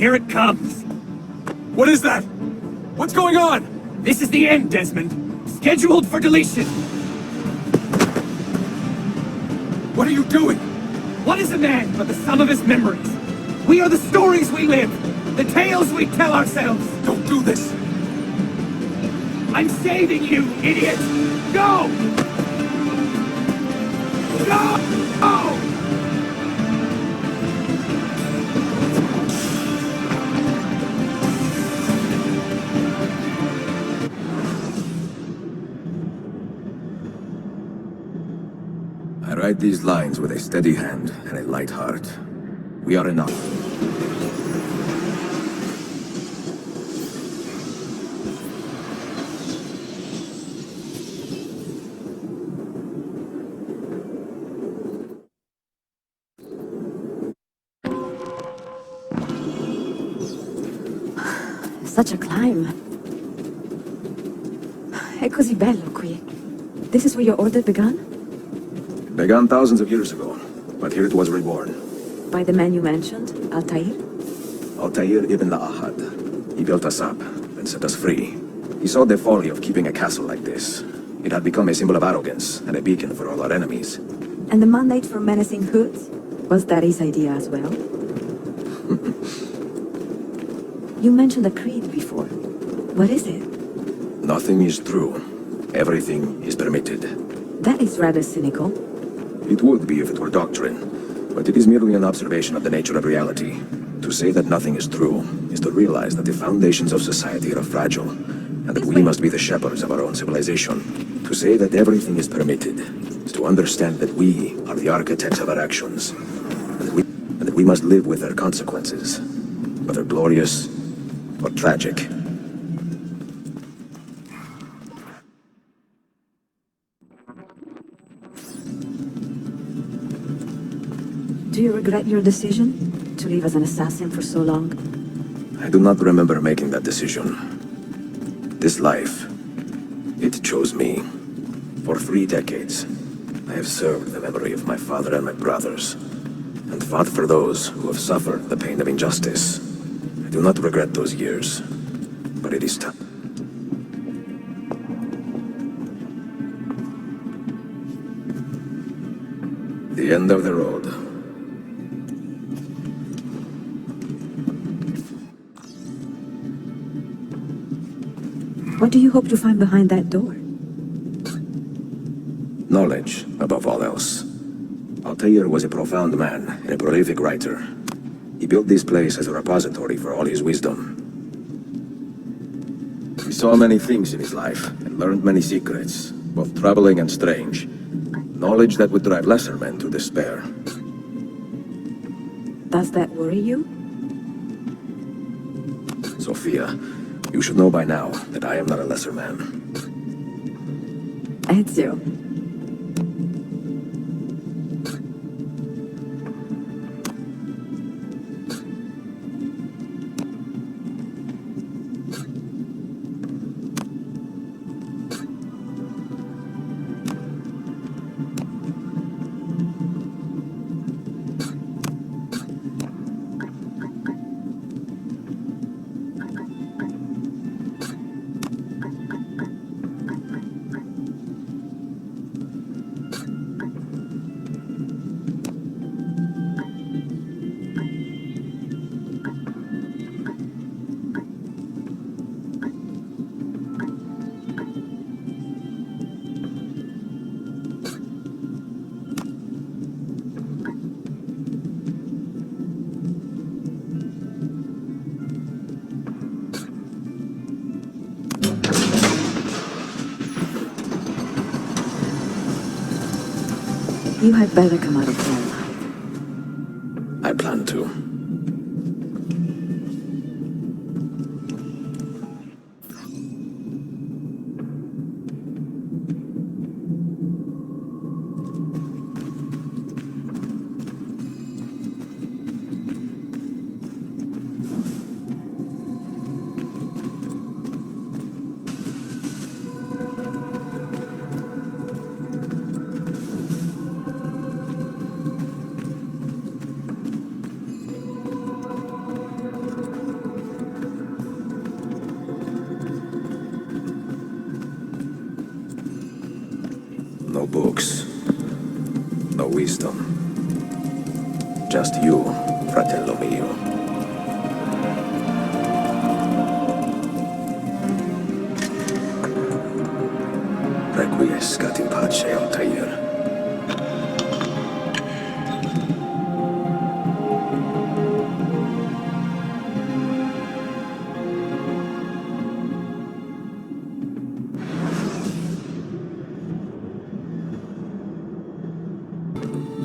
Here it comes. What is that? What's going on? This is the end, Desmond. Scheduled for deletion. What are you doing? What is a man but the sum of his memories? We are the stories we live, the tales we tell ourselves. Don't do this. I'm saving you, idiot! Go! Go! Oh! I write these lines with a steady hand and a light heart. We are enough. Such a climb. È così bello qui. This is where your order began? It began thousands of years ago, but here it was reborn. By the man you mentioned, Altair? Altair ibn Ahad. He built us up and set us free. He saw the folly of keeping a castle like this. It had become a symbol of arrogance and a beacon for all our enemies. And the mandate for menacing hoods? Was that his idea as well? You mentioned a creed before. What is it? Nothing is true. Everything is permitted. That is rather cynical. It would be if it were doctrine, but it is merely an observation of the nature of reality. To say that nothing is true is to realize that the foundations of society are fragile, and that we must be the shepherds of our own civilization. To say that everything is permitted is to understand that we are the architects of our actions, and that we must live with their consequences, whether glorious or tragic. Do you regret your decision to live as an assassin for so long? I do not remember making that decision. This life, it chose me. For 3 decades, I have served the memory of my father and my brothers, and fought for those who have suffered the pain of injustice. I do not regret those years, but it is time. The end of the road. What do you hope to find behind that door? Knowledge, above all else. Altair was a profound man and a prolific writer. He built this place as a repository for all his wisdom. He saw many things in his life and learned many secrets, both troubling and strange. Knowledge that would drive lesser men to despair. Does that worry you? Sophia, you should know by now that I am not a lesser man. Ezio. You had better come out of there alive. I plan to. No books. No wisdom. Just you, fratello mio. Requiescat in pace, Altair.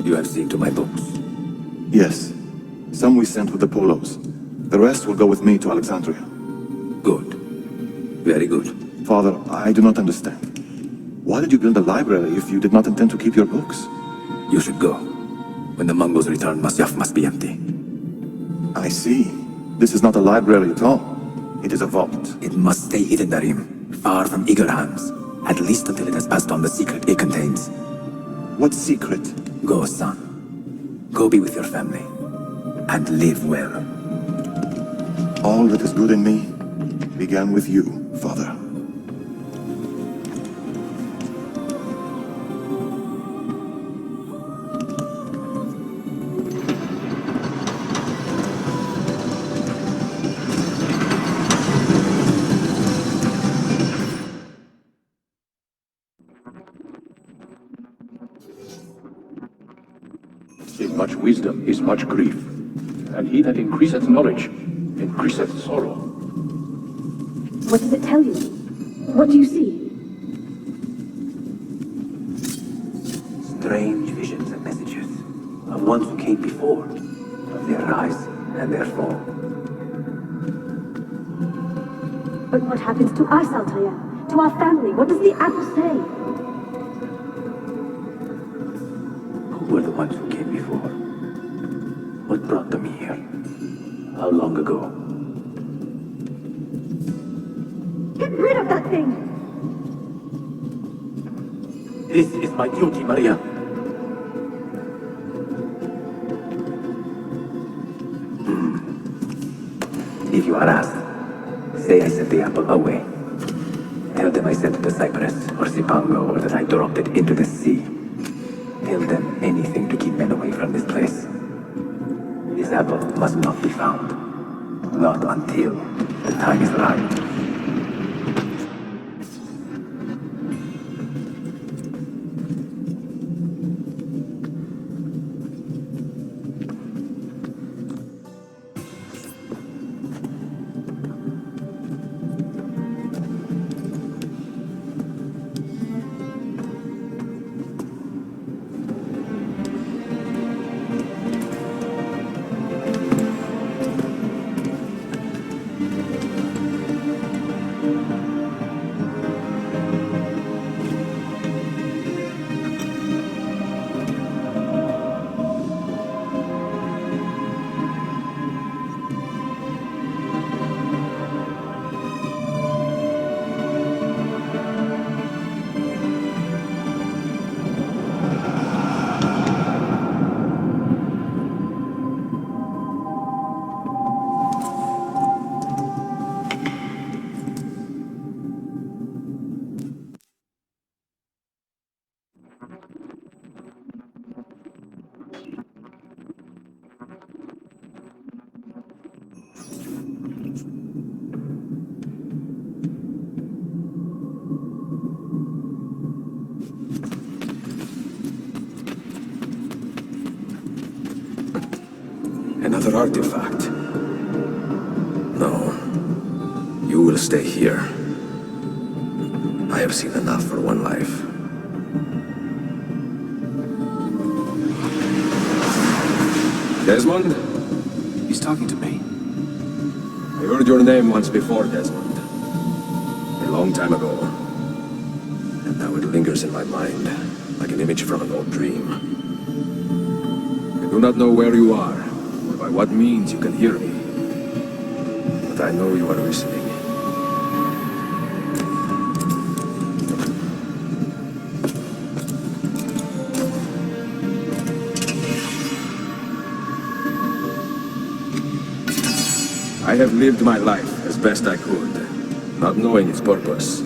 You have seen to my books. Yes. Some we sent with the Polos. The rest will go with me to Alexandria. Good. Very good. Father, I do not understand. Why did you build a library if you did not intend to keep your books? You should go. When the Mongols return, Masyaf must be empty. I see. This is not a library at all. It is a vault. It must stay hidden, Darim. Far from eager hands. At least until it has passed on the secret it contains. What secret? Go, son. Go be with your family. And live well. All that is good in me began with you, Father. In much wisdom is much grief, and he that increaseth knowledge increaseth sorrow. What does it tell you? What do you see? Strange visions and messages of ones who came before, of their rise and their fall. But what happens to us, Altair? To our family? What does the apple say? Who were the ones who came before? What brought them here? How long ago? Get rid of that thing! This is my duty, Maria. If you are asked, say I sent the apple away. Tell them I sent it to Cyprus or Zipango, or that I dropped it into the sea. Tell them anything to keep men away from this place. This apple must not be found. Not until the time is right. Another artifact. No. You will stay here. I have seen enough for one life. Desmond? He's talking to me. I heard your name once before, Desmond. A long time ago. And now it lingers in my mind, like an image from an old dream. I do not know where you are, or by what means you can hear me. But I know you are listening. I have lived my life as best I could, not knowing its purpose.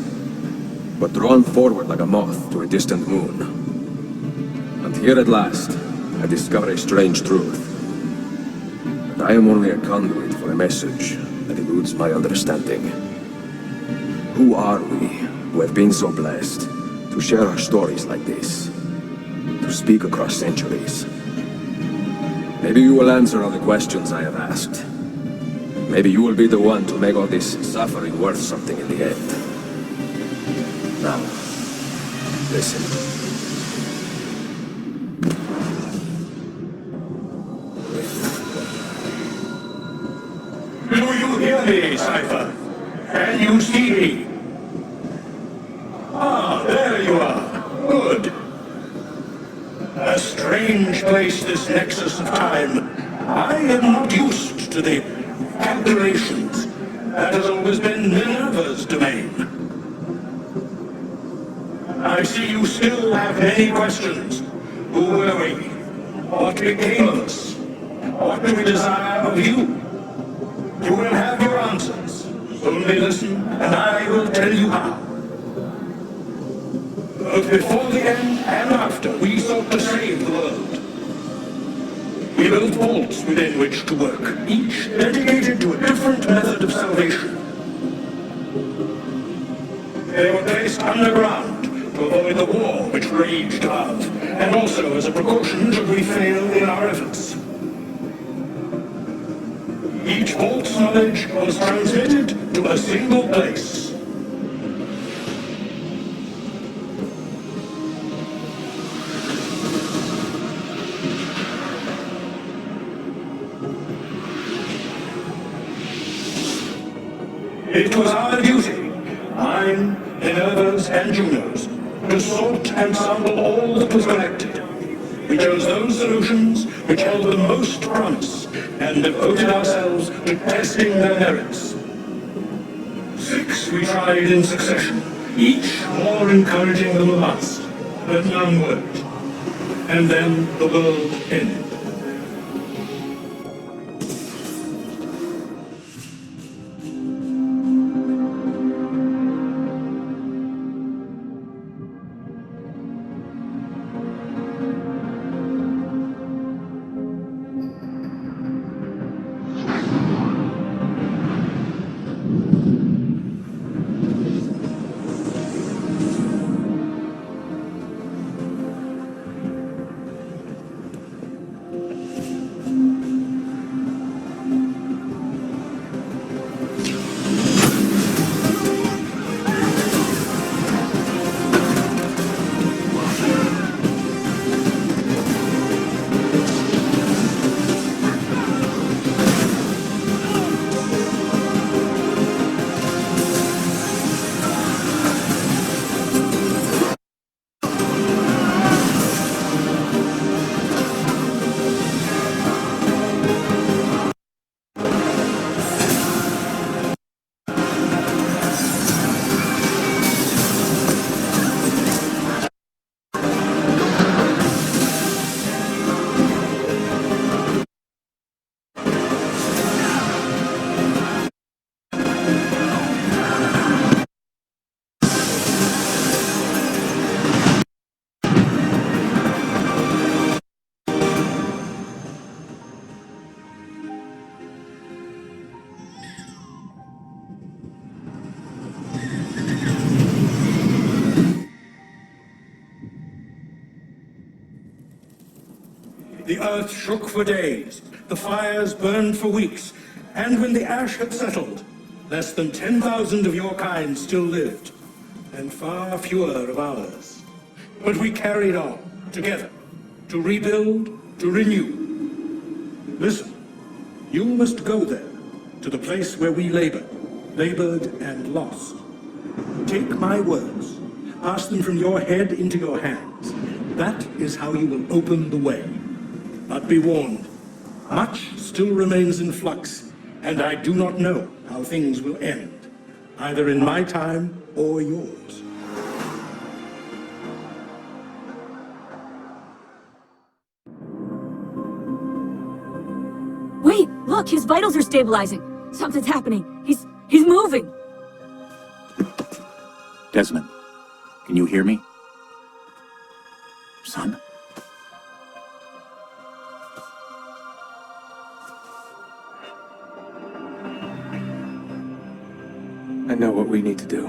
but drawn forward like a moth to a distant moon. And here at last, I discover a strange truth. That I am only a conduit for a message that eludes my understanding. Who are we who have been so blessed to share our stories like this? To speak across centuries? Maybe you will answer all the questions I have asked. Maybe you will be the one to make all this suffering worth something in the end. Now, listen. Do you hear me, Cypher? Can you see me? Ah, there you are. Good. A strange place, this nexus of time. I am not used to the calculations. That has always been Minerva's domain. I see you still have many questions. Who were we? What became of us? What do we desire of you? You will have your answers. Only listen, and I will tell you how. Both before the end and after, we sought to save the world. We built vaults within which to work, each dedicated to a different method of salvation. They were placed underground to avoid the war which raged above, and also as a precaution should we fail in our efforts. Each vault's knowledge was transmitted to a single place. It was our duty, mine, Minerva's, and Juno's, to sort and sample all that was collected. We chose those solutions which held the most promise and devoted ourselves to testing their merits. 6 we tried in succession, each more encouraging than the last, but none worked. And then the world ended. The earth shook for days, the fires burned for weeks, and when the ash had settled, less than 10,000 of your kind still lived, and far fewer of ours. But we carried on, together, to rebuild, to renew. Listen, you must go there, to the place where we labored and lost. Take my words, pass them from your head into your hands. That is how you will open the way. But be warned, much still remains in flux, and I do not know how things will end, either in my time or yours. Wait, look, his vitals are stabilizing. Something's happening. He's moving. Desmond, Can you hear me? Son? I know what we need to do.